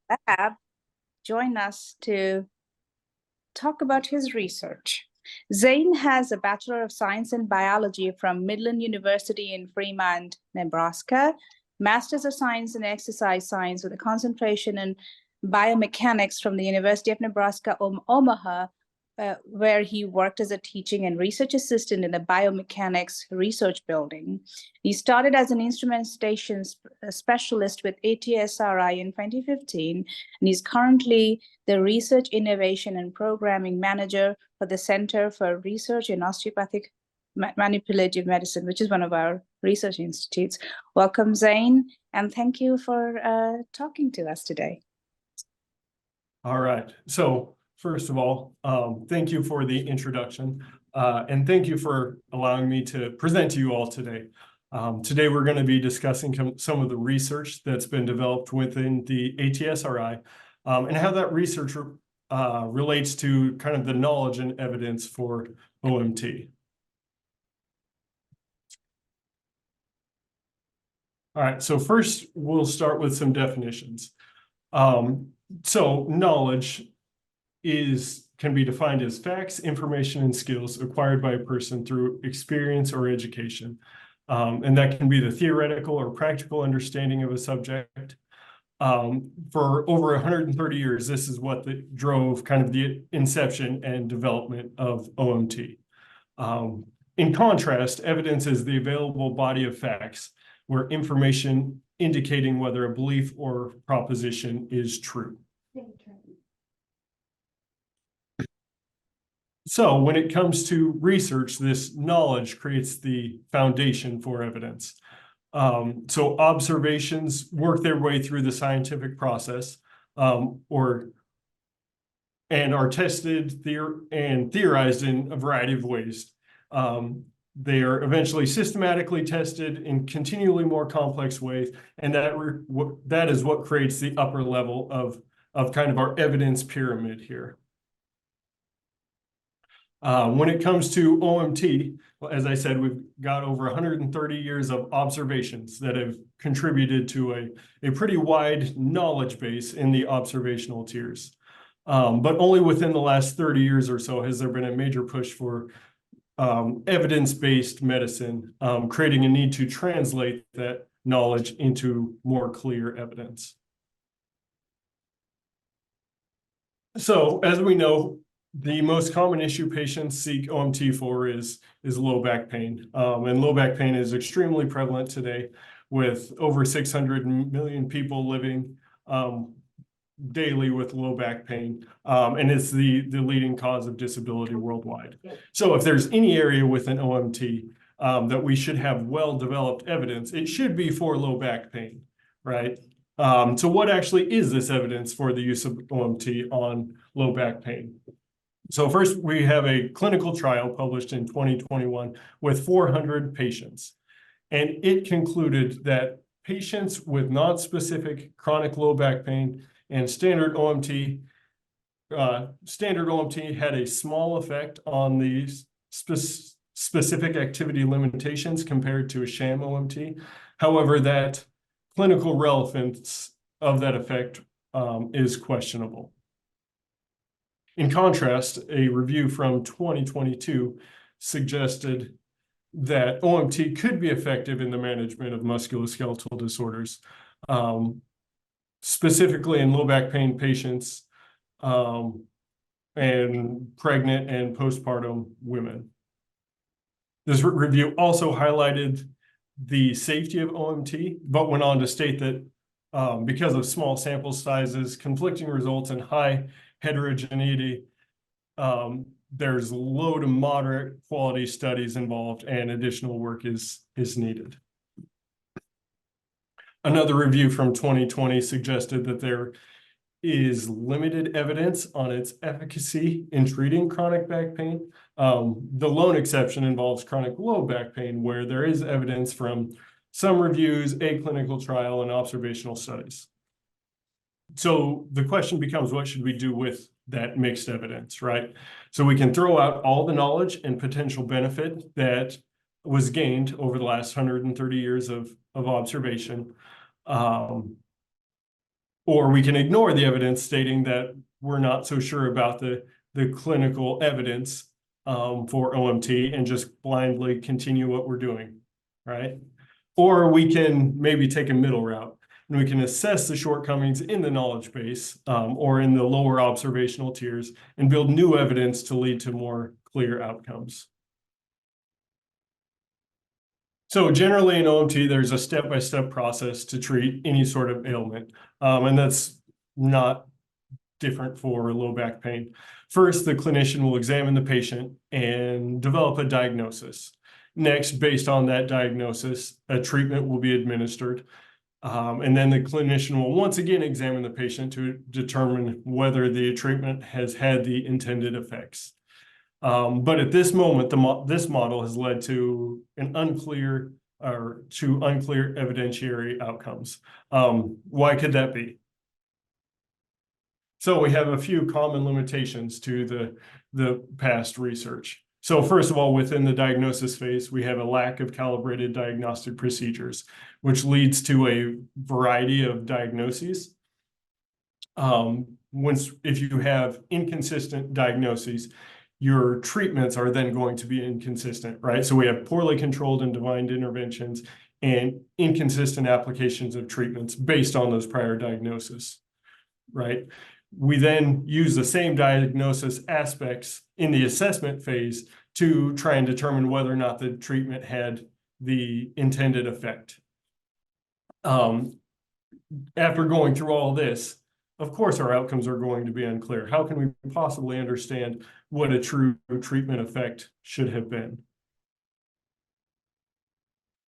lab join us to talk about his research. Zane has a Bachelor of Science in Biology from Midland University in Fremont, Nebraska, Masters of Science in Exercise Science with a concentration in biomechanics from the University of Nebraska, Omaha, where he worked as a teaching and research assistant in the biomechanics research building. He started as an instrumentation specialist with ATSRI in 2015, and he's currently the Research Innovation and Programming Manager for the Center for Research in Osteopathic Manipulative Medicine, which is one of our research institutes. Welcome, Zane, and thank you for talking to us today. All right. So first of all, thank you for the introduction, and thank you for allowing me to present to you all today. Today, we're going to be discussing some of the research that's been developed within the ATSRI, and how that research relates to kind of the knowledge and evidence for OMT. All right, so first, we'll start with some definitions. So knowledge can be defined as facts, information, and skills acquired by a person through experience or education. And that can be the theoretical or practical understanding of a subject. For over 130 years, this is what drove kind of the inception and development of OMT. In contrast, evidence is the available body of facts where information indicating whether a belief or proposition is true. So when it comes to research, this knowledge creates the foundation for evidence. So observations work their way through the scientific process, and are tested and theorized in a variety of ways. They are eventually systematically tested in continually more complex ways, and that is what creates the upper level of kind of our evidence pyramid here. When it comes to OMT, as I said, we've got over 130 years of observations that have contributed to a pretty wide knowledge base in the observational tiers. But only within the last 30 years or so has there been a major push for evidence-based medicine, creating a need to translate that knowledge into more clear evidence. So, as we know, the most common issue patients seek OMT for is low back pain. And low back pain is extremely prevalent today, with over 600 million people living daily with low back pain. And it's the leading cause of disability worldwide. So if there's any area within OMT that we should have well-developed evidence, it should be for low back pain, right? So what actually is this evidence for the use of OMT on low back pain? So first, we have a clinical trial published in 2021 with 400 patients. And it concluded that patients with non-specific chronic low back pain and standard OMT had a small effect on the specific activity limitations compared to a sham OMT. However, that clinical relevance of that effect is questionable. In contrast, a review from 2022 suggested that OMT could be effective in the management of musculoskeletal disorders, specifically in low back pain patients and pregnant and postpartum women. This review also highlighted the safety of OMT, but went on to state that because of small sample sizes, conflicting results, and high heterogeneity, there's low to moderate quality studies involved, and additional work is needed. Another review from 2020 suggested that there is limited evidence on its efficacy in treating chronic back pain. The lone exception involves chronic low back pain, where there is evidence from some reviews, a clinical trial, and observational studies. So the question becomes, what should we do with that mixed evidence, right? So we can throw out all the knowledge and potential benefit that was gained over the last 130 years of observation, Or we can ignore the evidence stating that we're not so sure about the clinical evidence for OMT and just blindly continue what we're doing, right? Or we can maybe take a middle route and we can assess the shortcomings in the knowledge base or in the lower observational tiers and build new evidence to lead to more clear outcomes. So generally in OMT, there's a step-by-step process to treat any sort of ailment, and that's not different for low back pain. First, the clinician will examine the patient and develop a diagnosis. Next, based on that diagnosis, a treatment will be administered. And then the clinician will once again examine the patient to determine whether the treatment has had the intended effects. But at this moment, this model has led to unclear evidentiary outcomes. Why could that be? So we have a few common limitations to the past research. So first of all, within the diagnosis phase, we have a lack of calibrated diagnostic procedures, which leads to a variety of diagnoses. If you have inconsistent diagnoses, your treatments are then going to be inconsistent, right? So we have poorly controlled and defined interventions and inconsistent applications of treatments based on those prior diagnoses, right? We then use the same diagnosis aspects in the assessment phase to try and determine whether or not the treatment had the intended effect. After going through all this, of course, our outcomes are going to be unclear. How can we possibly understand what a true treatment effect should have been?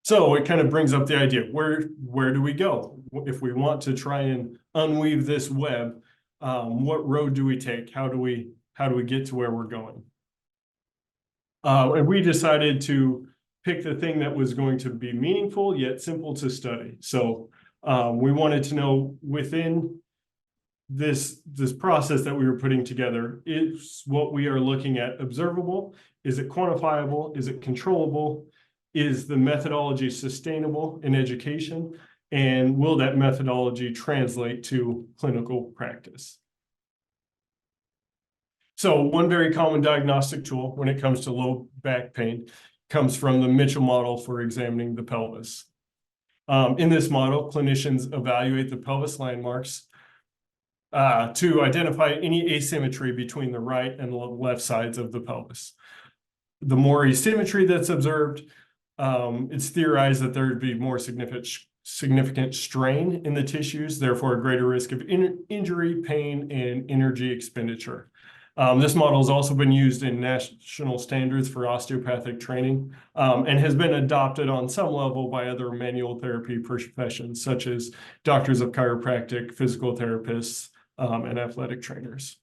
So it kind of brings up the idea, where do we go? If we want to try and unweave this web, what road do we take? How do we get to where we're going? And we decided to pick the thing that was going to be meaningful yet simple to study. So we wanted to know within this process that we were putting together, is what we are looking at observable? Is it quantifiable? Is it controllable? Is the methodology sustainable in education? And will that methodology translate to clinical practice? So one very common diagnostic tool when it comes to low back pain comes from the Mitchell model for examining the pelvis. In this model, clinicians evaluate the pelvis landmarks to identify any asymmetry between the right and the left sides of the pelvis. The more asymmetry that's observed, it's theorized that there would be more significant strain in the tissues, therefore a greater risk of injury, pain, and energy expenditure. This model has also been used in national standards for osteopathic training and has been adopted on some level by other manual therapy professions, such as doctors of chiropractic, physical therapists, and athletic trainers.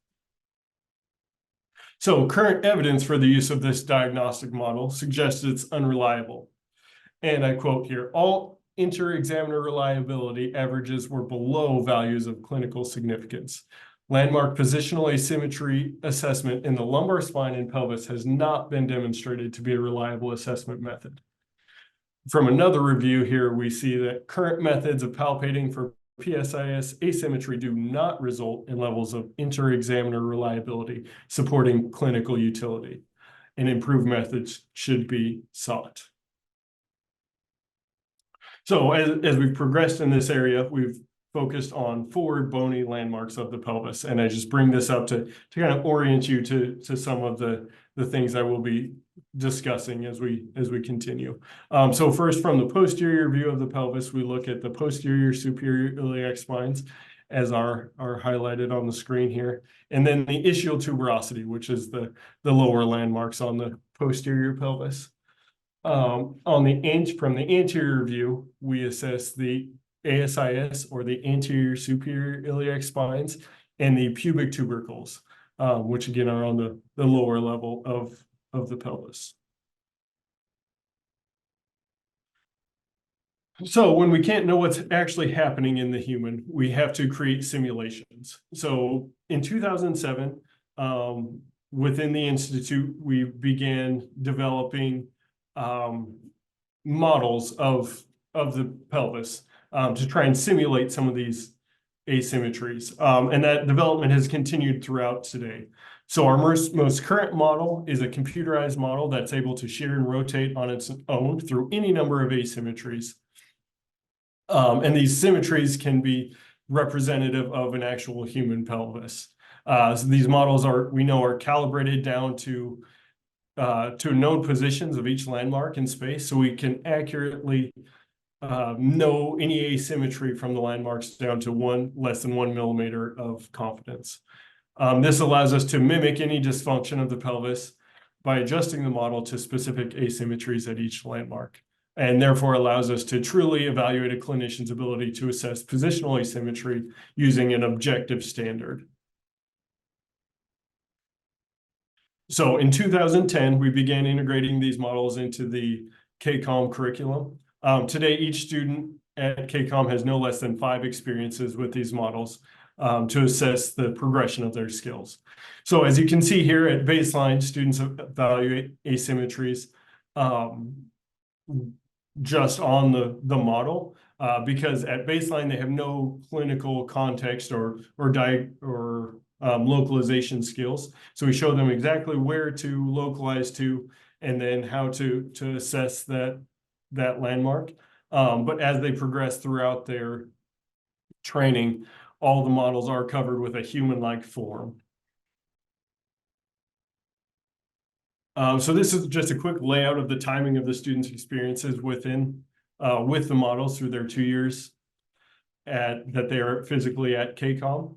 So current evidence for the use of this diagnostic model suggests it's unreliable. And I quote here, all inter-examiner reliability averages were below values of clinical significance. Landmark positional asymmetry assessment in the lumbar spine and pelvis has not been demonstrated to be a reliable assessment method. From another review here, we see that current methods of palpating for PSIS asymmetry do not result in levels of inter-examiner reliability supporting clinical utility, and improved methods should be sought. So as we've progressed in this area, we've focused on forward bony landmarks of the pelvis. And I just bring this up to kind of orient you to some of the things I will be discussing as we continue. So first, from the posterior view of the pelvis, we look at the posterior superior iliac spines as are highlighted on the screen here. And then the ischial tuberosity, which is the lower landmarks on the posterior pelvis. From the anterior view, we assess the ASIS, or the anterior superior iliac spines, and the pubic tubercles, which again are on the lower level of the pelvis. So when we can't know what's actually happening in the human, we have to create simulations. So in 2007, within the Institute, we began developing models of the pelvis to try and simulate some of these asymmetries. And that development has continued throughout today. So our most current model is a computerized model that's able to shear and rotate on its own through any number of asymmetries. And these symmetries can be representative of an actual human pelvis. So these models we know are calibrated down to known positions of each landmark in space, so we can accurately know any asymmetry from the landmarks down to less than 1 millimeter of confidence. This allows us to mimic any dysfunction of the pelvis by adjusting the model to specific asymmetries at each landmark, and therefore allows us to truly evaluate a clinician's ability to assess positional asymmetry using an objective standard. So in 2010, we began integrating these models into the KCOM curriculum. Today, each student at KCOM has no less than 5 experiences with these models to assess the progression of their skills. So as you can see here at baseline, students evaluate asymmetries just on the model because at baseline they have no clinical context or localization skills. So we show them exactly where to localize to and then how to assess that landmark. But as they progress throughout their training, all the models are covered with a human-like form. So this is just a quick layout of the timing of the students' experiences with the models through their 2 years that they are physically at KCOM.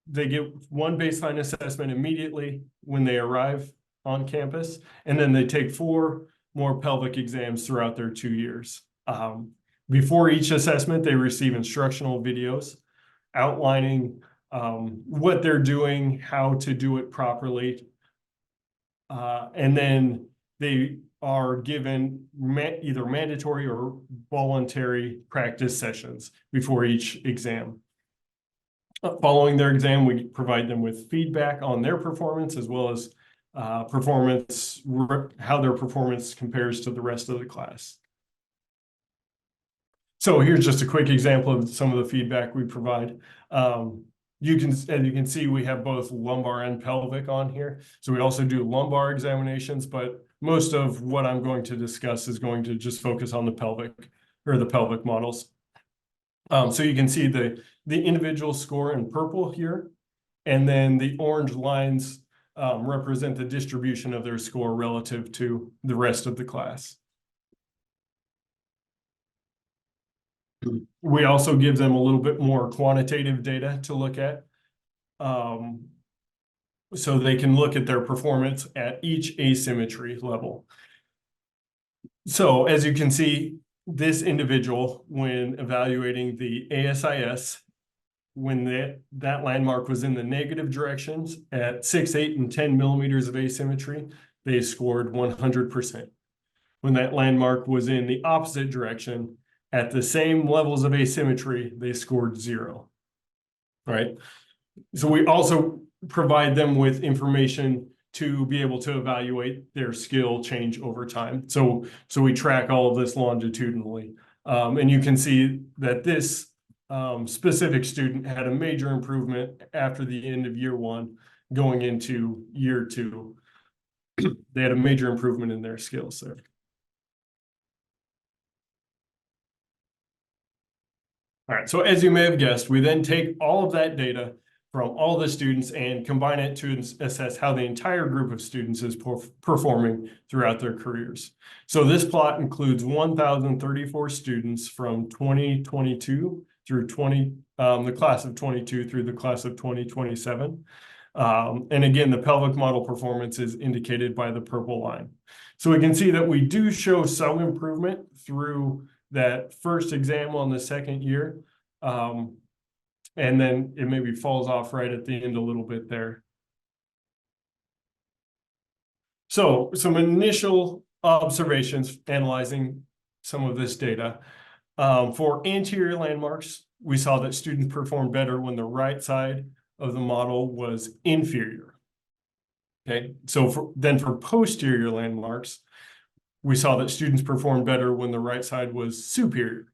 They get one baseline assessment immediately when they arrive on campus, and then they take 4 more pelvic exams throughout their 2 years. Before each assessment, they receive instructional videos outlining what they're doing, how to do it properly. And then they are given either mandatory or voluntary practice sessions before each exam. Following their exam, we provide them with feedback on their performance as well as how their performance compares to the rest of the class. So here's just a quick example of some of the feedback we provide. As you can see, we have both lumbar and pelvic on here. So we also do lumbar examinations, but most of what I'm going to discuss is going to just focus on the pelvic models. So you can see the individual score in purple here, and then the orange lines represent the distribution of their score relative to the rest of the class. We also give them a little bit more quantitative data to look at, so they can look at their performance at each asymmetry level. So as you can see, this individual, when evaluating the ASIS, when that landmark was in the negative directions at 6, 8, and 10 millimeters of asymmetry, they scored 100%. When that landmark was in the opposite direction, at the same levels of asymmetry, they scored 0. Right? So we also provide them with information to be able to evaluate their skill change over time. So we track all of this longitudinally. And you can see that this specific student had a major improvement after the end of year 1 going into year 2. They had a major improvement in their skills there. All right, so as you may have guessed, we then take all of that data from all the students and combine it to assess how the entire group of students is performing throughout their careers. So this plot includes 1,034 students from 2022 through the class of 22 through the class of 2027. And again, the pelvic model performance is indicated by the purple line. So we can see that we do show some improvement through that first exam on the second year. And then it maybe falls off right at the end a little bit there. So some initial observations analyzing some of this data. For anterior landmarks, we saw that students performed better when the right side of the model was inferior. Okay, so for posterior landmarks, we saw that students performed better when the right side was superior.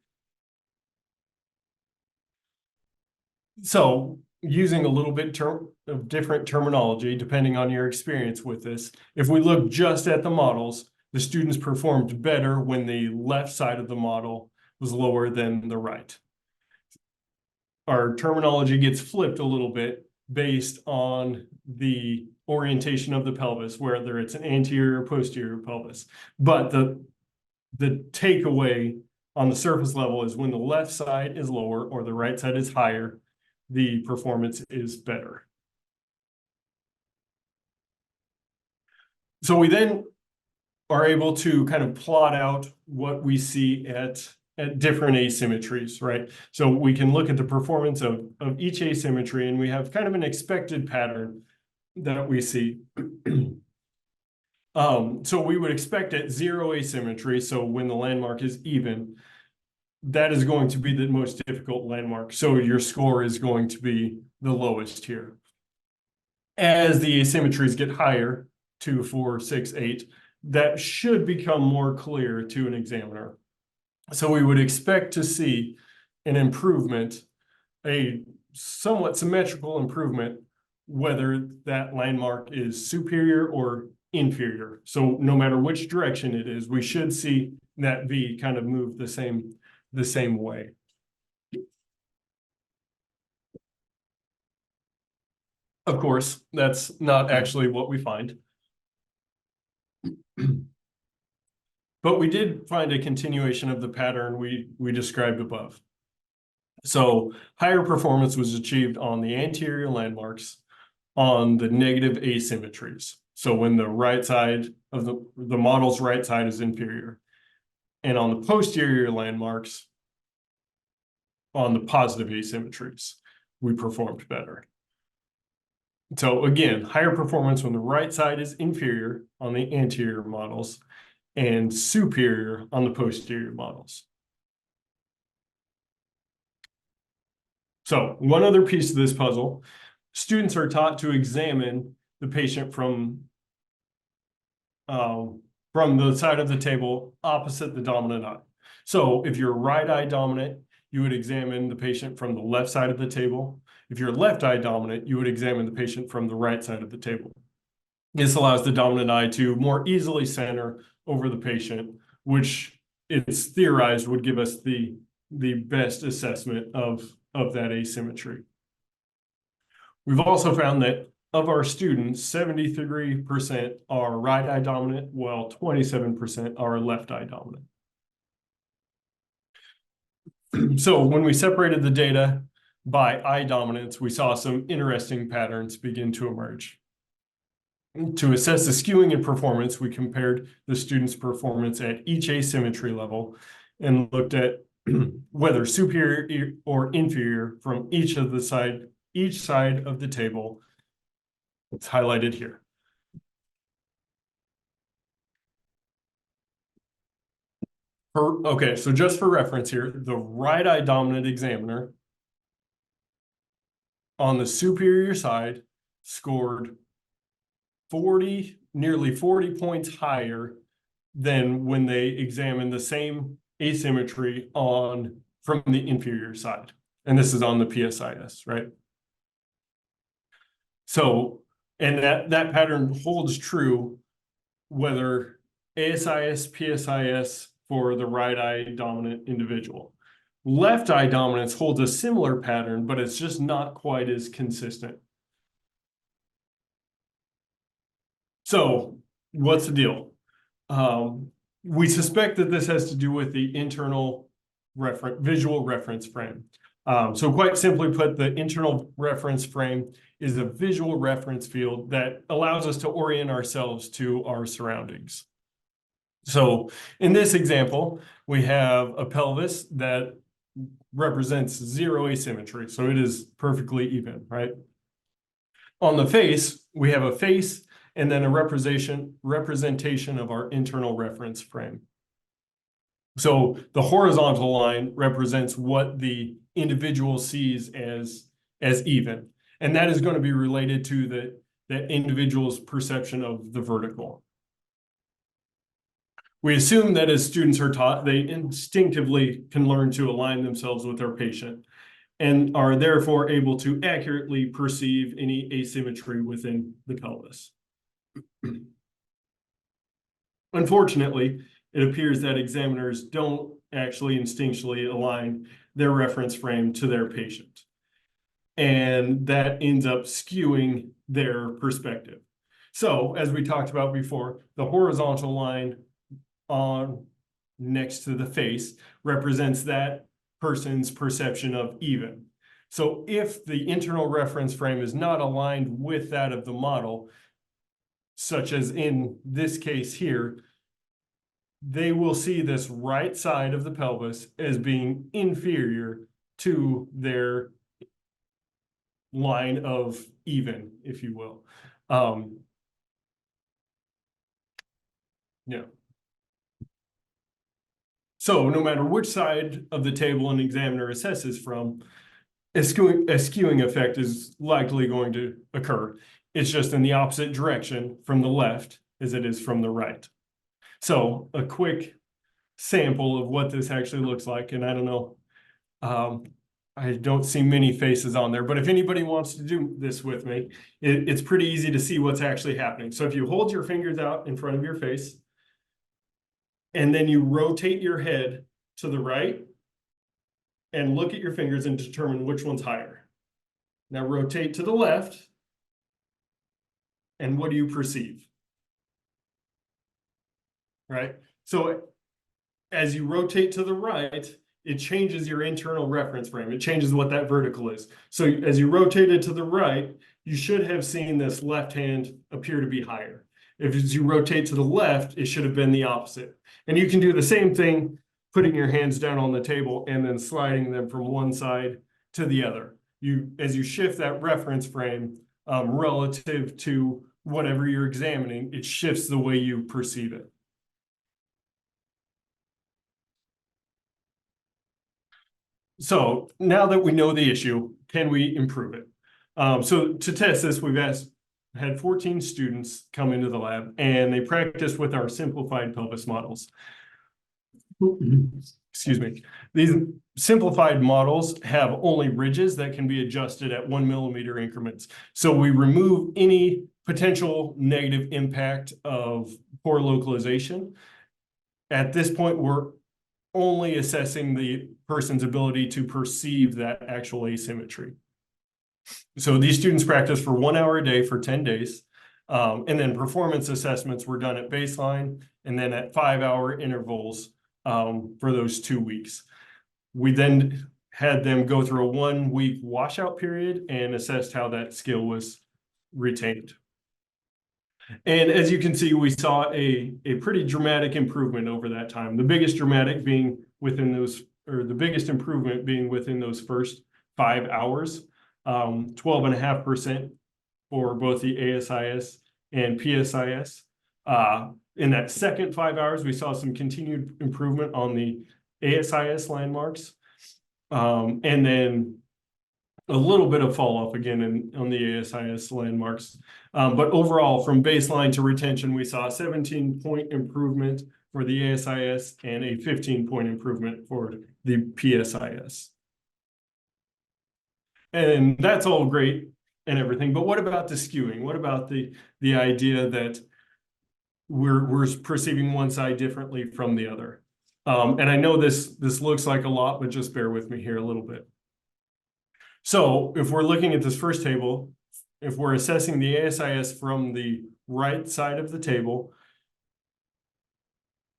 So using a little bit of different terminology, depending on your experience with this, if we look just at the models, the students performed better when the left side of the model was lower than the right. Our terminology gets flipped a little bit based on the orientation of the pelvis, whether it's an anterior or posterior pelvis. But the takeaway on the surface level is when the left side is lower or the right side is higher, the performance is better. So we then are able to kind of plot out what we see at different asymmetries, right? So we can look at the performance of each asymmetry, and we have kind of an expected pattern that we see. So we would expect at zero asymmetry, so when the landmark is even, that is going to be the most difficult landmark. So your score is going to be the lowest here. As the asymmetries get higher, 2, 4, 6, 8, that should become more clear to an examiner. So we would expect to see an improvement, a somewhat symmetrical improvement, whether that landmark is superior or inferior. So no matter which direction it is, we should see that V kind of move the same way. Of course, that's not actually what we find. But we did find a continuation of the pattern we described above. So higher performance was achieved on the anterior landmarks on the negative asymmetries. So when the right side of the model's right side is inferior. And on the posterior landmarks, on the positive asymmetries, we performed better. So again, higher performance when the right side is inferior on the anterior models and superior on the posterior models. So one other piece of this puzzle, students are taught to examine the patient from the side of the table opposite the dominant eye. So if you're right eye dominant, you would examine the patient from the left side of the table. If you're left eye dominant, you would examine the patient from the right side of the table. This allows the dominant eye to more easily center over the patient, which it's theorized would give us the best assessment of that asymmetry. We've also found that of our students, 73% are right eye dominant, while 27% are left eye dominant. So when we separated the data by eye dominance, we saw some interesting patterns begin to emerge. To assess the skewing in performance, we compared the students' performance at each asymmetry level and looked at whether superior or inferior from each side of the table. It's highlighted here. Okay, so just for reference here, the right eye dominant examiner on the superior side scored nearly 40 points higher than when they examined the same asymmetry from the inferior side. And this is on the PSIS, right? So, and that pattern holds true whether ASIS, PSIS for the right eye dominant individual. Left eye dominance holds a similar pattern, but it's just not quite as consistent. So what's the deal? We suspect that this has to do with the internal visual reference frame. So quite simply put, the internal reference frame is a visual reference field that allows us to orient ourselves to our surroundings. So in this example, we have a pelvis that represents zero asymmetry. So it is perfectly even, right? On the face, we have a face and then a representation of our internal reference frame. So the horizontal line represents what the individual sees as even. And that is going to be related to that individual's perception of the vertical. We assume that as students are taught, they instinctively can learn to align themselves with their patient. and are therefore able to accurately perceive any asymmetry within the pelvis. Unfortunately, it appears that examiners don't actually instinctually align their reference frame to their patient. And that ends up skewing their perspective. So, as we talked about before, the horizontal line on next to the face represents that person's perception of even. So if the internal reference frame is not aligned with that of the model, such as in this case here, they will see this right side of the pelvis as being inferior to their line of even, if you will. Yeah. So no matter which side of the table an examiner assesses from, a skewing effect is likely going to occur. It's just in the opposite direction from the left as it is from the right. So a quick sample of what this actually looks like, and I don't know, I don't see many faces on there, but if anybody wants to do this with me, it's pretty easy to see what's actually happening. So if you hold your fingers out in front of your face, and then you rotate your head to the right, and look at your fingers and determine which one's higher. Now rotate to the left, and what do you perceive? Right? So as you rotate to the right, it changes your internal reference frame. It changes what that vertical is. So as you rotated to the right, you should have seen this left hand appear to be higher. If as you rotate to the left, it should have been the opposite. And you can do the same thing, putting your hands down on the table and then sliding them from one side to the other. As you shift that reference frame relative to whatever you're examining, it shifts the way you perceive it. So now that we know the issue, can we improve it? So to test this, we've had 14 students come into the lab, and they practiced with our simplified pelvis models. Excuse me. These simplified models have only ridges that can be adjusted at 1 millimeter increments. So we remove any potential negative impact of poor localization. At this point, we're only assessing the person's ability to perceive that actual asymmetry. So these students practiced for 1 hour a day for 10 days. And then performance assessments were done at baseline and then at 5-hour intervals for those 2 weeks. We then had them go through a 1-week washout period and assessed how that skill was retained. And as you can see, we saw a pretty dramatic improvement over that time. The biggest dramatic being within those, or the biggest improvement being within those first 5 hours, 12.5% for both the ASIS and PSIS. In that second 5 hours, we saw some continued improvement on the ASIS landmarks. And then a little bit of fall off again on the ASIS landmarks. But overall, from baseline to retention, we saw a 17-point improvement for the ASIS and a 15-point improvement for the PSIS. And that's all great and everything, but what about the skewing? What about the idea that we're perceiving one side differently from the other? And I know this looks like a lot, but just bear with me here a little bit. So if we're looking at this first table, if we're assessing the ASIS from the right side of the table,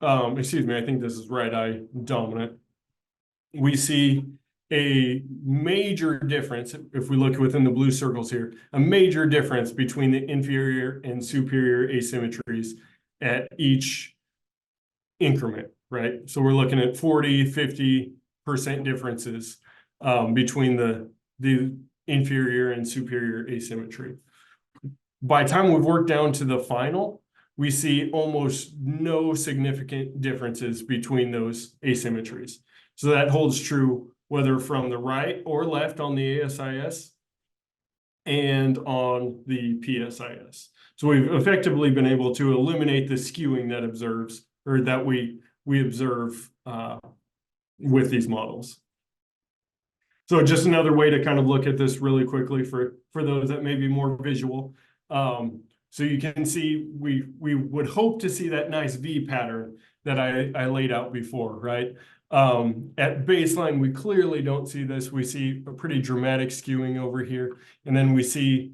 excuse me, I think this is right eye dominant, we see a major difference, if we look within the blue circles here, a major difference between the inferior and superior asymmetries at each increment, right? So we're looking at 40–50% differences between the inferior and superior asymmetry. By the time we've worked down to the final, we see almost no significant differences between those asymmetries. So that holds true whether from the right or left on the ASIS and on the PSIS. So we've effectively been able to eliminate the skewing that we observe with these models. So just another way to kind of look at this really quickly for those that may be more visual. So you can see we would hope to see that nice V pattern that I laid out before, right? At baseline, we clearly don't see this. We see a pretty dramatic skewing over here. And then we see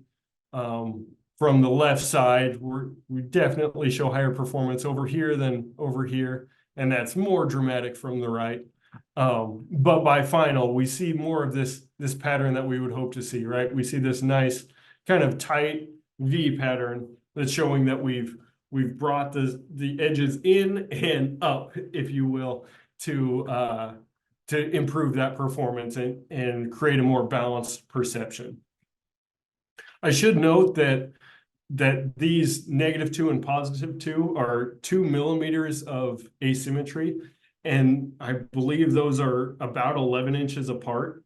from the left side, we definitely show higher performance over here than over here. And that's more dramatic from the right. But by final, we see more of this pattern that we would hope to see, right? We see this nice kind of tight V pattern that's showing that we've brought the edges in and up, if you will, to improve that performance and create a more balanced perception. I should note that these -2 and +2 are 2 millimeters of asymmetry, and I believe those are about 11 inches apart.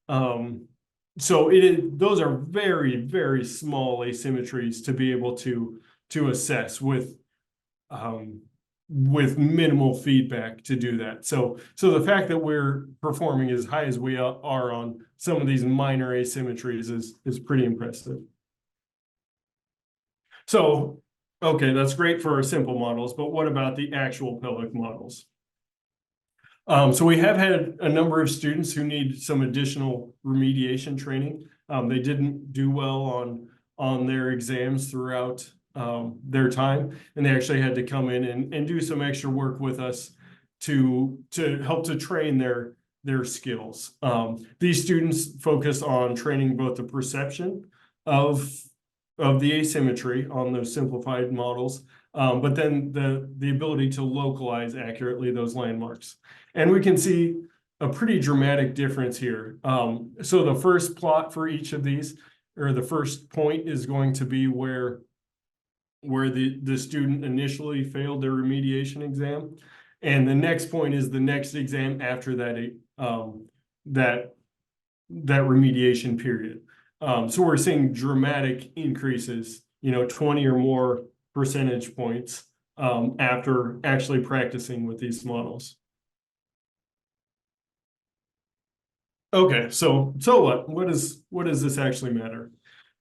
So those are very, very small asymmetries to be able to assess with minimal feedback to do that. So the fact that we're performing as high as we are on some of these minor asymmetries is pretty impressive. So, okay, that's great for our simple models, but what about the actual pelvic models? So we have had a number of students who need some additional remediation training. They didn't do well on their exams throughout their time, and they actually had to come in and do some extra work with us to help to train their skills. These students focus on training both the perception of the asymmetry on those simplified models, but then the ability to localize accurately those landmarks. And we can see a pretty dramatic difference here. So the first plot for each of these, or the first point, is going to be where the student initially failed their remediation exam. And the next point is the next exam after that remediation period. So we're seeing dramatic increases, 20 or more percentage points after actually practicing with these models. Okay, so what does this actually matter?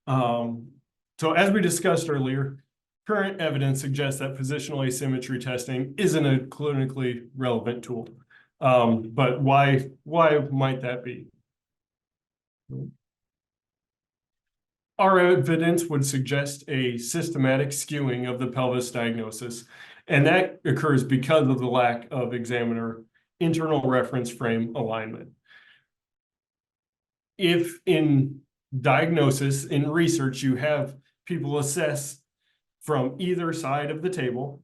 So as we discussed earlier, current evidence suggests that positional asymmetry testing isn't a clinically relevant tool. But why might that be? Our evidence would suggest a systematic skewing of the pelvis diagnosis, and that occurs because of the lack of examiner internal reference frame alignment. If in diagnosis, in research, you have people assess from either side of the table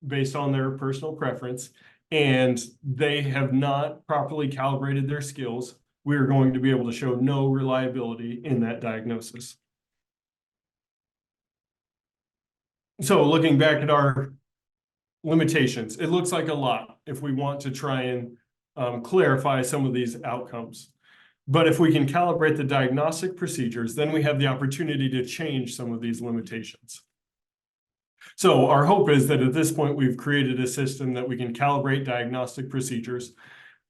based on their personal preference, and they have not properly calibrated their skills, we're going to be able to show no reliability in that diagnosis. So looking back at our limitations, it looks like a lot if we want to try and clarify some of these outcomes. But if we can calibrate the diagnostic procedures, then we have the opportunity to change some of these limitations. So our hope is that at this point, we've created a system that we can calibrate diagnostic procedures,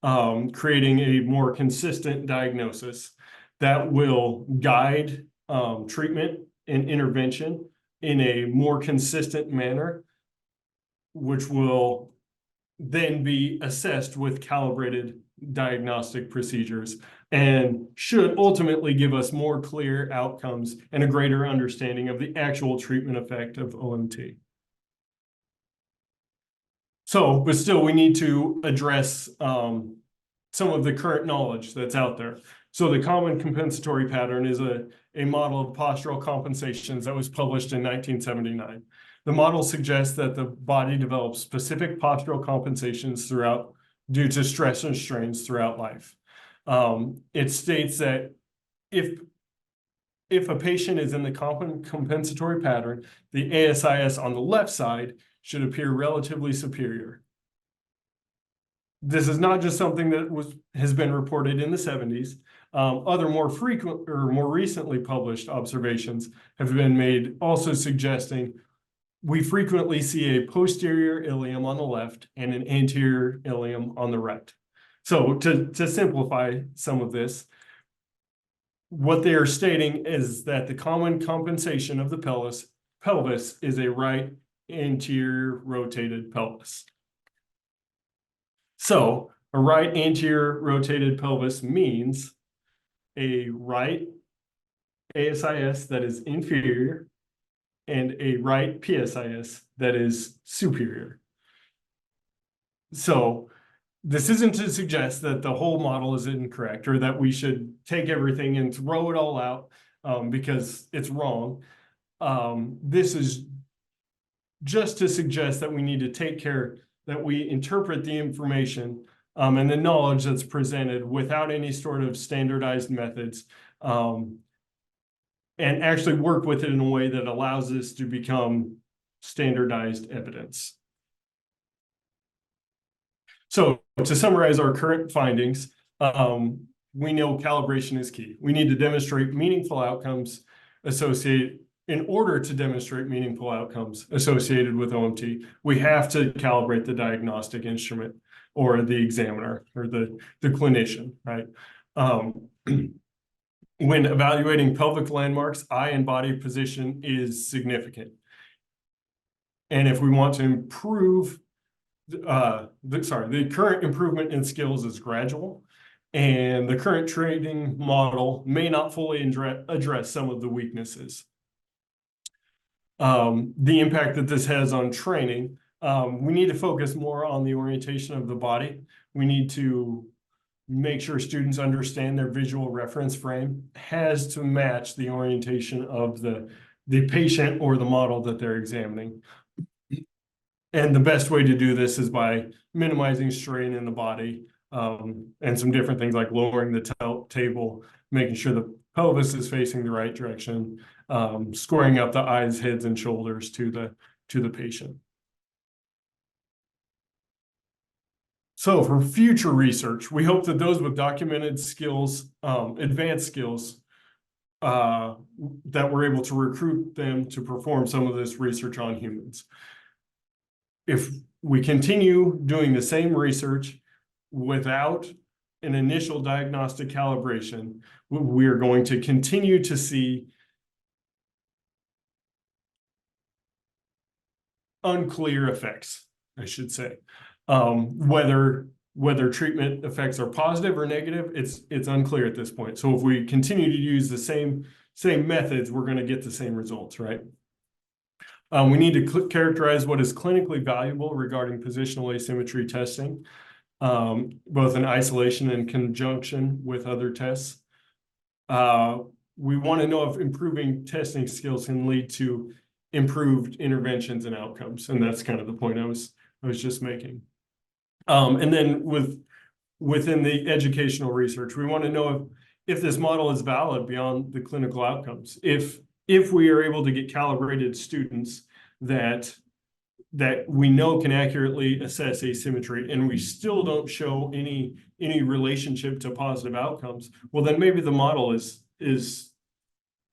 creating a more consistent diagnosis that will guide treatment and intervention in a more consistent manner, which will then be assessed with calibrated diagnostic procedures and should ultimately give us more clear outcomes and a greater understanding of the actual treatment effect of OMT. So, but still, we need to address some of the current knowledge that's out there. So the common compensatory pattern is a model of postural compensations that was published in 1979. The model suggests that the body develops specific postural compensations due to stress and strains throughout life. It states that if a patient is in the compensatory pattern, the ASIS on the left side should appear relatively superior. This is not just something that has been reported in the 70s. Other more frequent or more recently published observations have been made, also suggesting we frequently see a posterior ilium on the left and an anterior ilium on the right. So to simplify some of this, what they are stating is that the common compensation of the pelvis is a right anterior rotated pelvis. So a right anterior rotated pelvis means a right ASIS that is inferior and a right PSIS that is superior. So this isn't to suggest that the whole model is incorrect or that we should take everything and throw it all out because it's wrong. This is just to suggest that we need to take care that we interpret the information and the knowledge that's presented without any sort of standardized methods, and actually work with it in a way that allows this to become standardized evidence. So to summarize our current findings, we know calibration is key. We need to demonstrate meaningful outcomes associated. In order to demonstrate meaningful outcomes associated with OMT, we have to calibrate the diagnostic instrument or the examiner or the clinician, right? When evaluating pelvic landmarks, eye and body position is significant. And if we want to improve, the current improvement in skills is gradual, and the current training model may not fully address some of the weaknesses. The impact that this has on training, we need to focus more on the orientation of the body. We need to make sure students understand their visual reference frame has to match the orientation of the patient or the model that they're examining. And the best way to do this is by minimizing strain in the body, and some different things like lowering the table, making sure the pelvis is facing the right direction, squaring up the eyes, heads, and shoulders to the patient. So for future research, we hope that those with documented skills, advanced skills, that we're able to recruit them to perform some of this research on humans. If we continue doing the same research without an initial diagnostic calibration, we are going to continue to see unclear effects, I should say. Whether treatment effects are positive or negative, it's unclear at this point. So if we continue to use the same methods, we're going to get the same results, right? We need to characterize what is clinically valuable regarding positional asymmetry testing, both in isolation and conjunction with other tests. We want to know if improving testing skills can lead to improved interventions and outcomes, and that's kind of the point I was just making. And then within the educational research, we want to know if this model is valid beyond the clinical outcomes. If we are able to get calibrated students that we know can accurately assess asymmetry and we still don't show any relationship to positive outcomes, well, then maybe the model is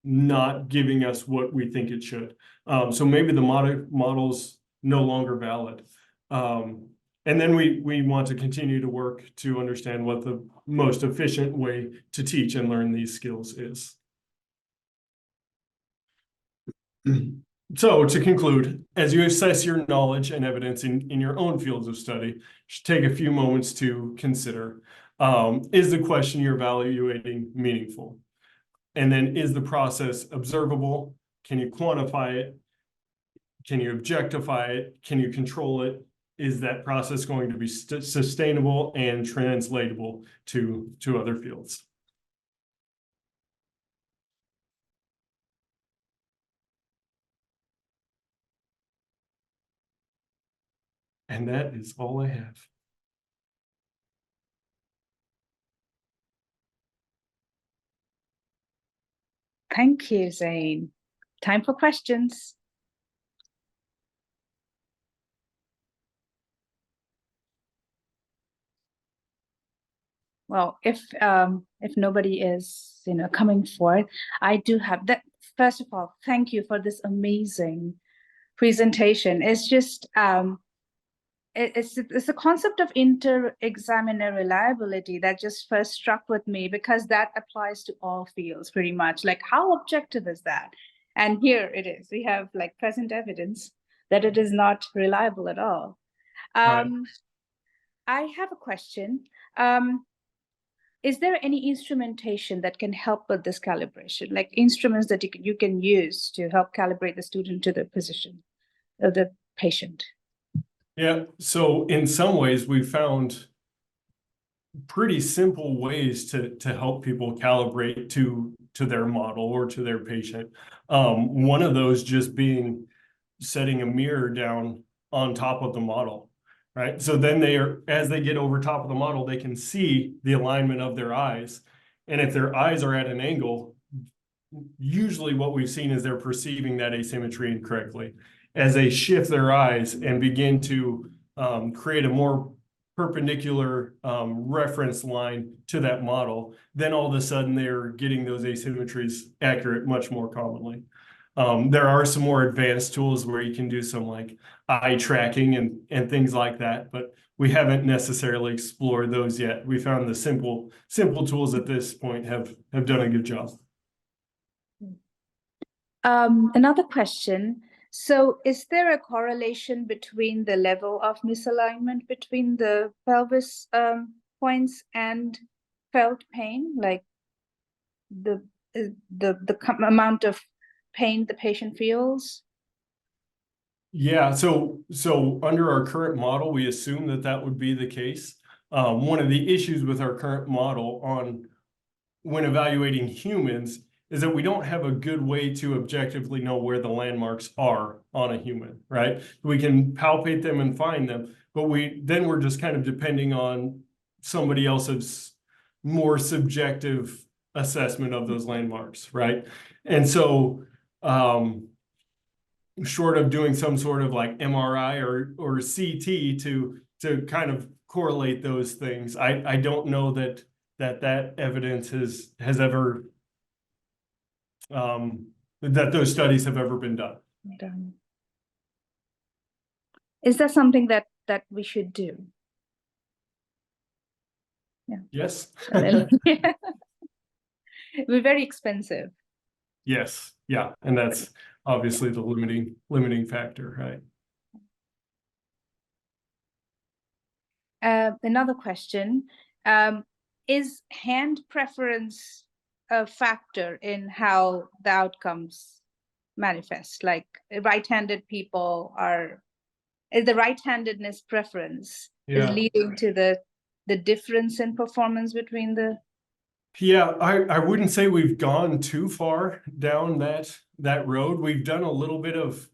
not giving us what we think it should. So maybe the model's no longer valid. And then we want to continue to work to understand what the most efficient way to teach and learn these skills is. So to conclude, as you assess your knowledge and evidence in your own fields of study, you should take a few moments to consider, is the question you're evaluating meaningful? And then is the process observable? Can you quantify it? Can you objectify it? Can you control it? Is that process going to be sustainable and translatable to other fields? And that is all I have. Thank you, Zane. Time for questions. Well, if nobody is coming forth, I do have that. First of all, thank you for this amazing presentation. It's just it's the concept of inter-examiner reliability that just first struck with me, because that applies to all fields pretty much. Like, how objective is that? And here it is. We have like present evidence that it is not reliable at all. Right. I have a question. Is there any instrumentation that can help with this calibration, like instruments that you can use to help calibrate the student to the position of the patient? Yeah, so in some ways we found pretty simple ways to help people calibrate to their model or to their patient. One of those just being setting a mirror down on top of the model, right? So then as they get over top of the model, they can see the alignment of their eyes. And if their eyes are at an angle, usually what we've seen is they're perceiving that asymmetry incorrectly. As they shift their eyes and begin to create a more perpendicular reference line to that model, then all of a sudden they're getting those asymmetries accurate much more commonly. There are some more advanced tools where you can do some like eye tracking and things like that, but we haven't necessarily explored those yet. We found the simple tools at this point have done a good job. Another question. So is there a correlation between the level of misalignment between the pelvis points and felt pain, like the amount of pain the patient feels? Yeah, so under our current model, we assume that would be the case. One of the issues with our current model when evaluating humans is that we don't have a good way to objectively know where the landmarks are on a human, right? We can palpate them and find them, but we're just kind of depending on somebody else's more subjective assessment of those landmarks, right? And so short of doing some sort of like MRI or CT to kind of correlate those things, I don't know that evidence has ever that those studies have ever been done. Is that something that we should do? Yeah. Yes. It'll be very expensive. Yes. Yeah. And that's obviously the limiting factor, right? Another question. Is hand preference a factor in how the outcomes manifest? Like right-handed people is the right-handedness preference is leading to the difference in performance between the? Yeah, I wouldn't say we've gone too far down that road. We've done a little bit of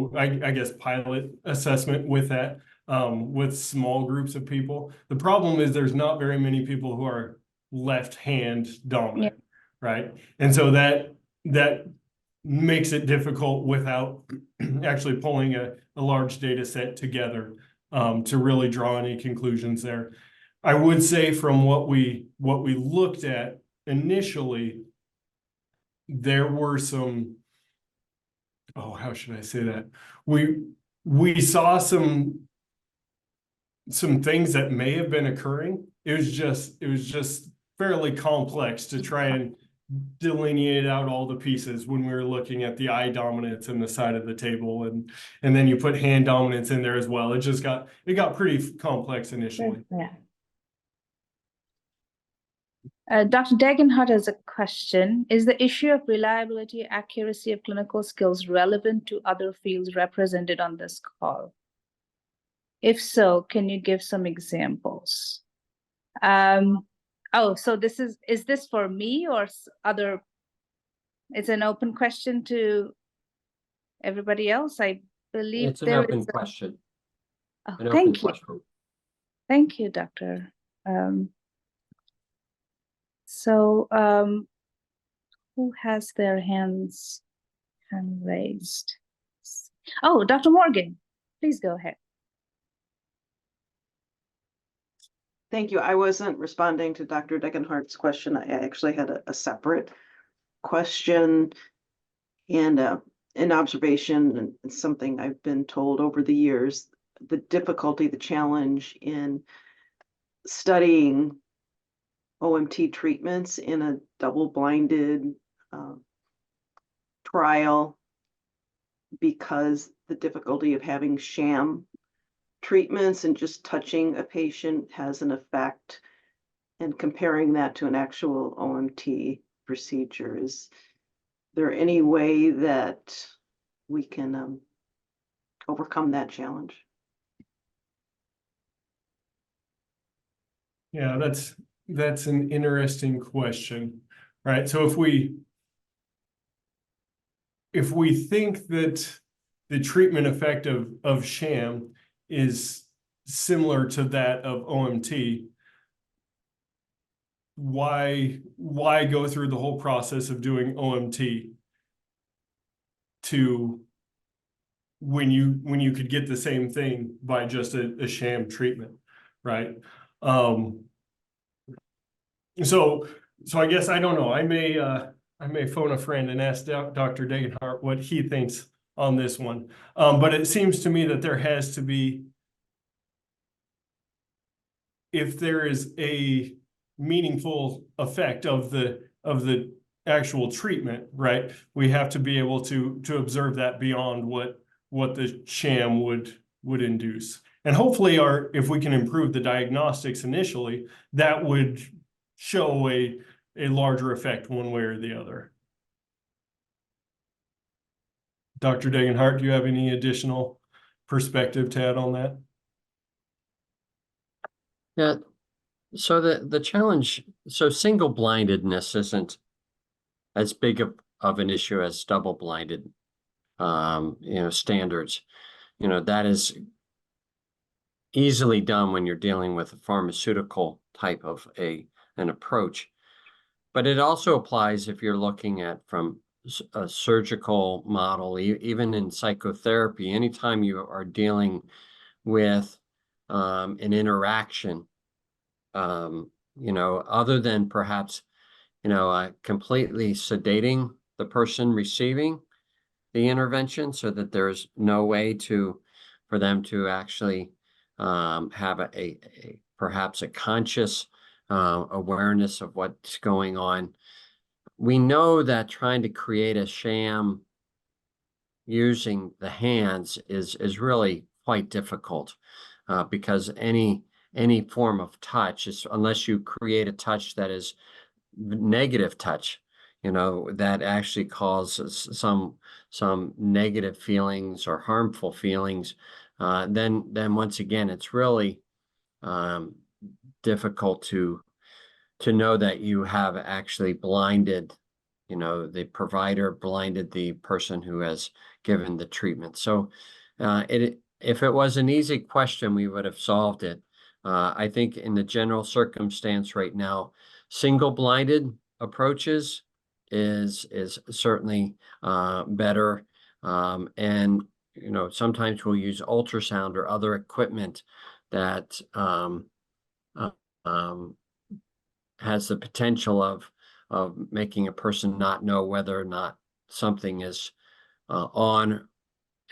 I guess pilot assessment with that with small groups of people. The problem is there's not very many people who are left hand dominant, right? And so that makes it difficult without actually pulling a large data set together to really draw any conclusions there. I would say from what we looked at initially, there were some, how should I say that? We saw some things that may have been occurring. It was just fairly complex to try and delineate out all the pieces when we were looking at the eye dominance in the side of the table, and then you put hand dominance in there as well. It got pretty complex initially. Yeah. Dr. Degenhardt has a question. Is the issue of reliability, accuracy of clinical skills relevant to other fields represented on this call? If so, can you give some examples? So is this for me or other? It's an open question to everybody else. I believe it's an open question. Thank you. Thank you, Doctor. Who has their hand raised? Oh, Dr. Morgan, please go ahead. Thank you. I wasn't responding to Dr. Degenhardt's question. I actually had a separate question. And an observation and it's something I've been told over the years, the difficulty, the challenge in studying OMT treatments in a double-blinded trial, because the difficulty of having sham treatments and just touching a patient has an effect, and comparing that to an actual OMT procedure. Is there any way that we can overcome that challenge? Yeah, that's an interesting question, right? So if we think that the treatment effect of sham is similar to that of OMT, why go through the whole process of doing OMT to when you could get the same thing by just a sham treatment, right? So I guess I don't know. I may phone a friend and ask Dr. Degenhart what he thinks on this one. But it seems to me that there has to be, if there is a meaningful effect of the actual treatment, right? We have to be able to observe that beyond what the sham would induce. And hopefully if we can improve the diagnostics initially, that would show a larger effect one way or the other. Dr. Degenhart, do you have any additional perspective to add on that? Yeah, so the challenge, so single-blindedness isn't as big of an issue as double-blinded standards. That is easily done when you're dealing with a pharmaceutical type of an approach. But it also applies if you're looking at from a surgical model, even in psychotherapy. Anytime you are dealing with an interaction, other than perhaps, completely sedating the person receiving the intervention so that there's no way for them to actually have perhaps a conscious awareness of what's going on. We know that trying to create a sham using the hands is really quite difficult because any form of touch is, unless you create a touch that is negative touch, that actually causes some negative feelings or harmful feelings, then once again, it's really difficult to know that you have actually blinded, the provider blinded the person who has given the treatment. So if it was an easy question, we would have solved it. I think in the general circumstance right now, single-blinded approaches is certainly better. And sometimes we'll use ultrasound or other equipment that has the potential of making a person not know whether or not something is on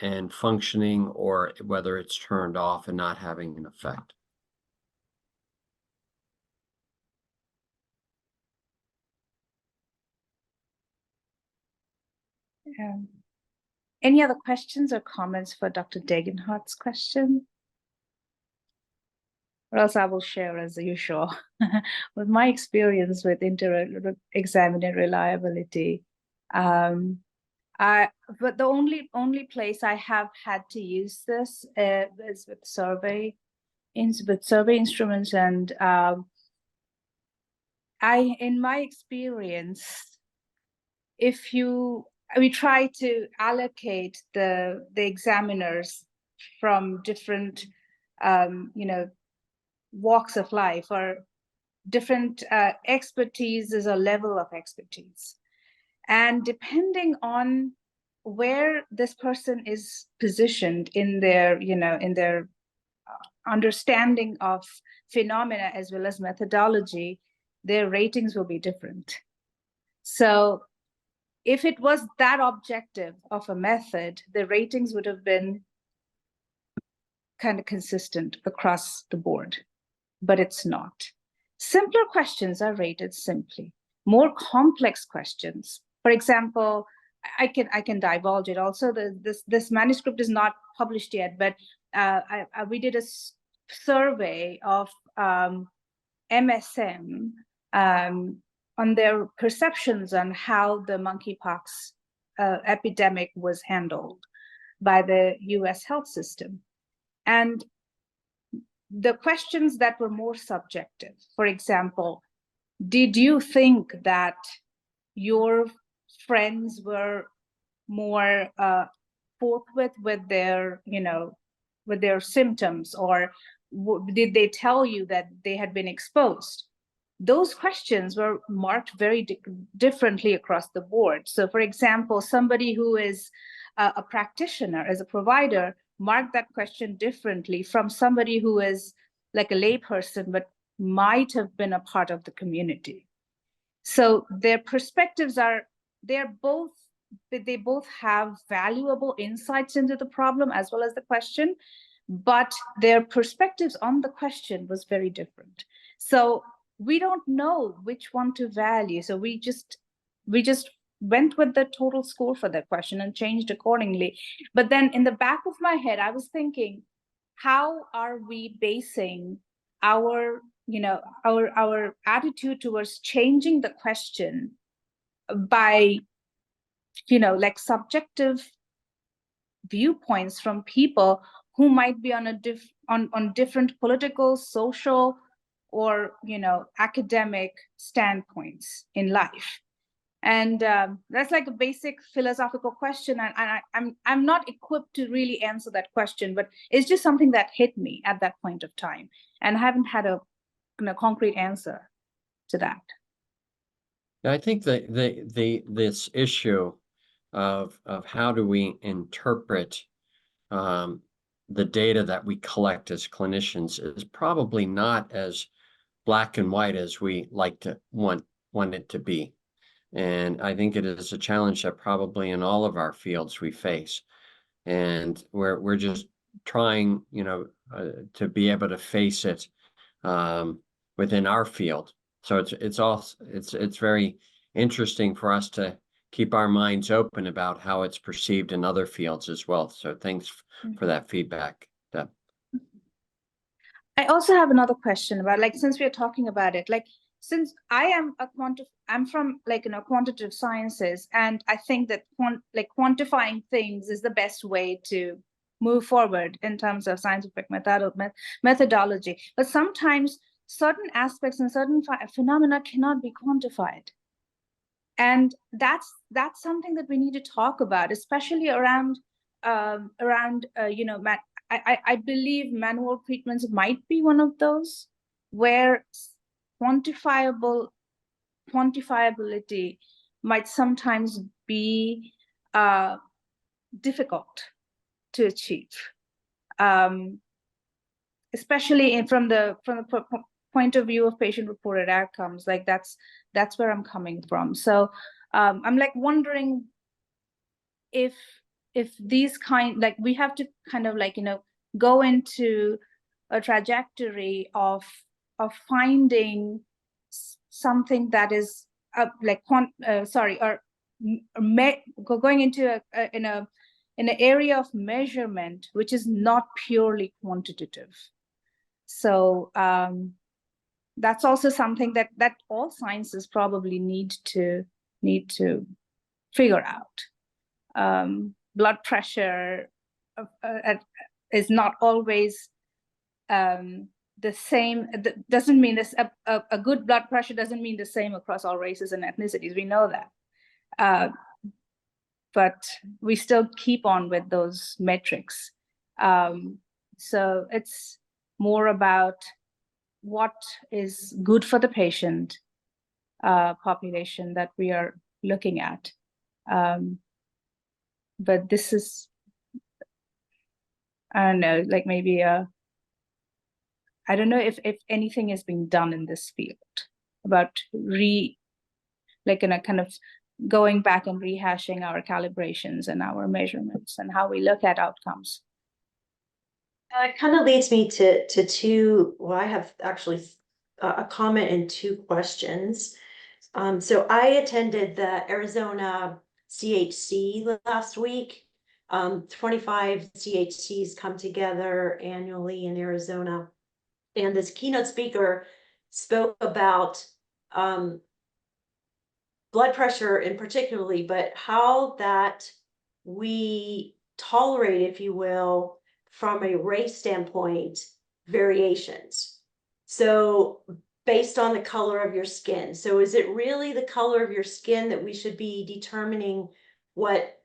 and functioning, or whether it's turned off and not having an effect. Any other questions or comments for Dr. Degenhart's question? Or else I will share as usual with my experience with inter-examiner reliability. But the only place I have had to use this is with survey instruments, and in my experience, we try to allocate the examiners from different walks of life, or different expertises or level of expertise, and depending on where this person is positioned in their understanding of phenomena as well as methodology, their ratings will be different. So if it was that objective of a method, the ratings would have been kind of consistent across the board, but it's not. Simpler questions are rated simply. More complex questions, for example, I can divulge it. Also, this manuscript is not published yet, but we did a survey of MSM on their perceptions on how the monkeypox epidemic was handled by the U.S. health system. And the questions that were more subjective, for example, did you think that your friends were more forthwith with their, with their symptoms, or did they tell you that they had been exposed? Those questions were marked very differently across the board. So, for example, somebody who is a practitioner, as a provider, marked that question differently from somebody who is like a layperson, but might have been a part of the community. So their perspectives they both have valuable insights into the problem as well as the question, but their perspectives on the question was very different. So we don't know which one to value. So we just went with the total score for that question and changed accordingly. But then in the back of my head, I was thinking, how are we basing our attitude towards changing the question by, like subjective viewpoints from people who might be on on different political, social, or academic standpoints in life. And that's like a basic philosophical question, and I'm not equipped to really answer that question, but it's just something that hit me at that point of time, and I haven't had a concrete answer to that. I think that this issue of how do we interpret the data that we collect as clinicians is probably not as black and white as we like to want it to be. And I think it is a challenge that probably in all of our fields we face. And we're just trying, to be able to face it within our field. So it's very interesting for us to keep our minds open about how it's perceived in other fields as well. So thanks for that feedback, Deb. I also have another question about, like, since we're talking about it, like, since I'm from quantitative sciences, and I think that quantifying things is the best way to move forward in terms of scientific methodology. But sometimes certain aspects and certain phenomena cannot be quantified. And that's something that we need to talk about, especially around I believe manual treatments might be one of those where quantifiability might sometimes be difficult to achieve, especially from the point of view of patient-reported outcomes. Like that's where I'm coming from. So I'm like wondering if these we have to kind of go into a trajectory of finding something that is going into an area of measurement which is not purely quantitative. So that's also something that all sciences probably need to figure out. Blood pressure is not always the same. Doesn't mean this. A good blood pressure doesn't mean the same across all races and ethnicities. We know that, but we still keep on with those metrics. So it's more about what is good for the patient population that we are looking at. But this is, I don't know, like maybe I don't know if anything is being done in this field about kind of going back and rehashing our calibrations and our measurements and how we look at outcomes. It kind of leads me to two. Well, I have actually a comment and two questions. So I attended the Arizona CHC last week. 25 CHCs come together annually in Arizona, and this keynote speaker spoke about blood pressure in particularly, but how that we tolerate, if you will, from a race standpoint, variations. So based on the color of your skin. So is it really the color of your skin that we should be determining what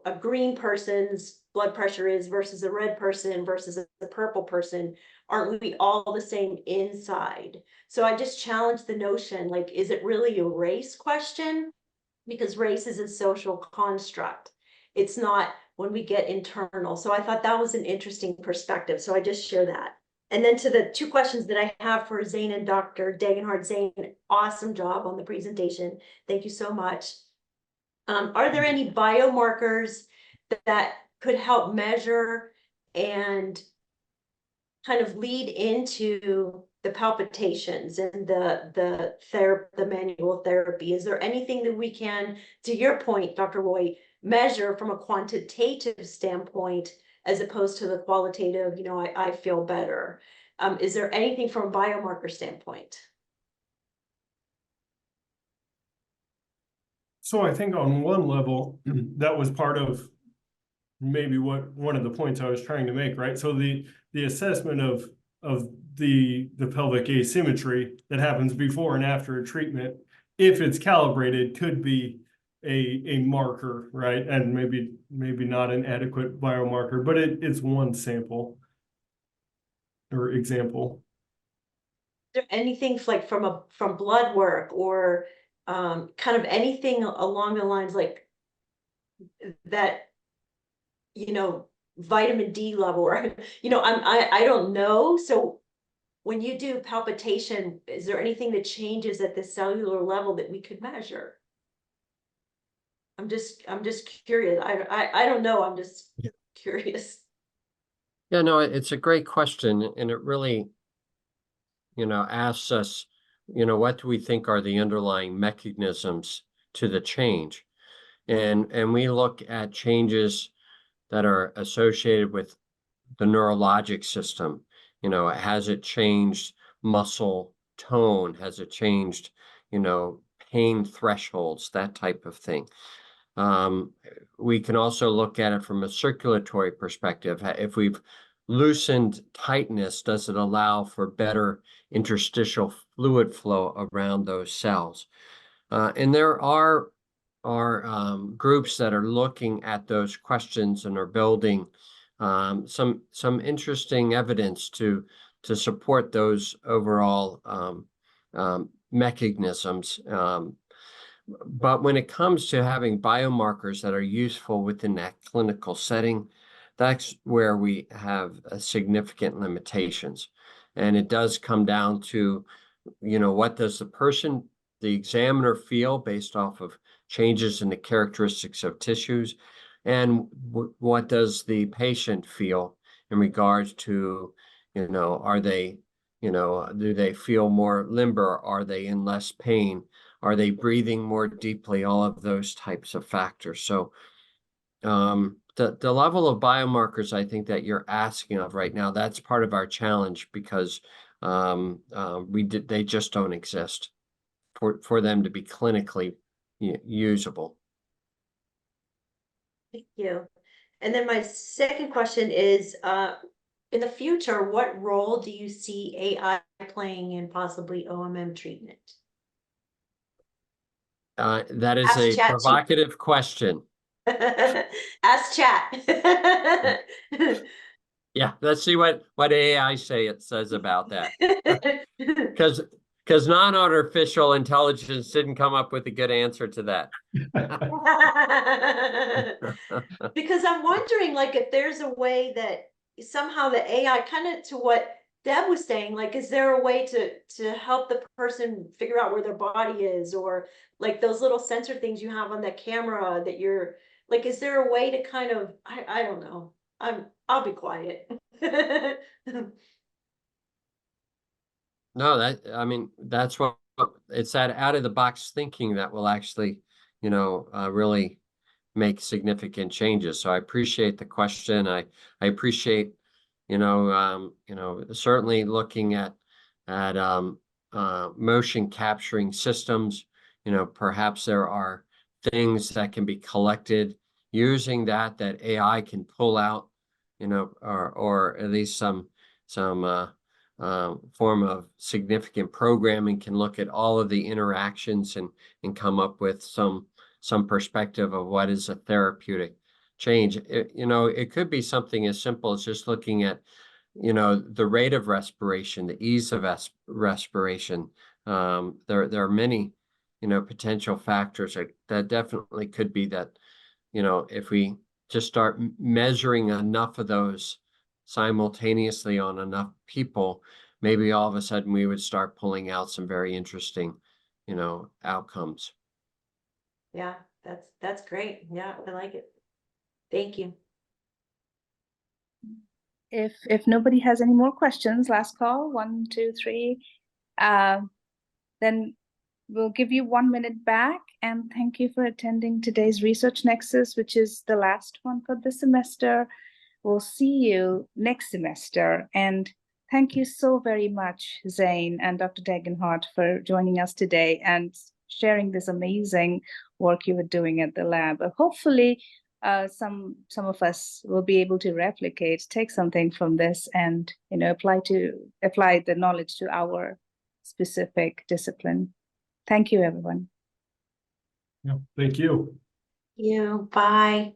a green person's blood pressure is versus a red person versus a purple person? Aren't we all the same inside? So I just challenge the notion, like, is it really a race question? Because race is a social construct. It's not when we get internal. So I thought that was an interesting perspective. So I just share that. And then to the two questions that I have for Zane and Dr. Degenhardt. Zane, awesome job on the presentation. Thank you so much. Are there any biomarkers that could help measure and kind of lead into the palpitations and the manual therapy? Is there anything that we can, to your point, Dr. Roy, measure from a quantitative standpoint as opposed to the qualitative, I feel better? Is there anything from a biomarker standpoint? So I think on one level, that was part of maybe one of the points I was trying to make, right? So the assessment of the pelvic asymmetry that happens before and after a treatment, if it's calibrated, could be a marker, right? And maybe not an adequate biomarker, but it's one sample or example. Is there anything like from blood work or kind of anything along the lines like that, vitamin D level, or I don't know. So when you do palpitation, is there anything that changes at the cellular level that we could measure? I'm just curious. I don't know. I'm just curious. Yeah, no, it's a great question, and it really, asks us, what do we think are the underlying mechanisms to the change? And we look at changes that are associated with the neurologic system. Has it changed muscle tone? Has it changed, pain thresholds, that type of thing? We can also look at it from a circulatory perspective. If we've loosened tightness, does it allow for better interstitial fluid flow around those cells? And there are groups that are looking at those questions and are building some interesting evidence to support those overall mechanisms. But when it comes to having biomarkers that are useful within that clinical setting, that's where we have significant limitations. And it does come down to, what does the examiner feel based off of changes in the characteristics of tissues, and what does the patient feel in regards to, are they, do they feel more limber? Are they in less pain? Are they breathing more deeply? All of those types of factors. So the level of biomarkers I think that you're asking of right now, that's part of our challenge, because they just don't exist for them to be clinically usable. Thank you. And then my second question is, in the future, what role do you see AI playing in possibly OMM treatment? That is Ask a Chat provocative question. Ask Chat. Yeah, let's see what AI says about that. Because non-artificial intelligence didn't come up with a good answer to that. Because I'm wondering, like, if there's a way that somehow the AI, kind of to what Deb was saying, like, is there a way to help the person figure out where their body is, or like those little sensor things you have on that camera that you're like, is there a way to kind of, I don't know. I'll be quiet. No, I mean, that's what, it's that out of the box thinking that will actually, really make significant changes. So I appreciate the question. I appreciate, certainly looking at motion capturing systems. Perhaps there are things that can be collected using that AI can pull out, or at least some form of significant programming can look at all of the interactions and come up with some perspective of what is a therapeutic change. It could be something as simple as just looking at, the rate of respiration, the ease of respiration. There are many, potential factors that definitely could be that, if we just start measuring enough of those simultaneously on enough people, maybe all of a sudden we would start pulling out some very interesting, outcomes. Yeah, that's great. Yeah, I like it. Thank you. If nobody has any more questions, last call, 1, 2, 3, then we'll give you 1 minute back, and thank you for attending today's Research Nexus, which is the last one for the semester. We'll see you next semester, and thank you so very much, Zane and Dr. Degenhardt, for joining us today and sharing this amazing work you were doing at the lab. Hopefully, some of us will be able to replicate, take something from this, and apply the knowledge to our specific discipline. Thank you, everyone. Yeah, thank you. You, bye.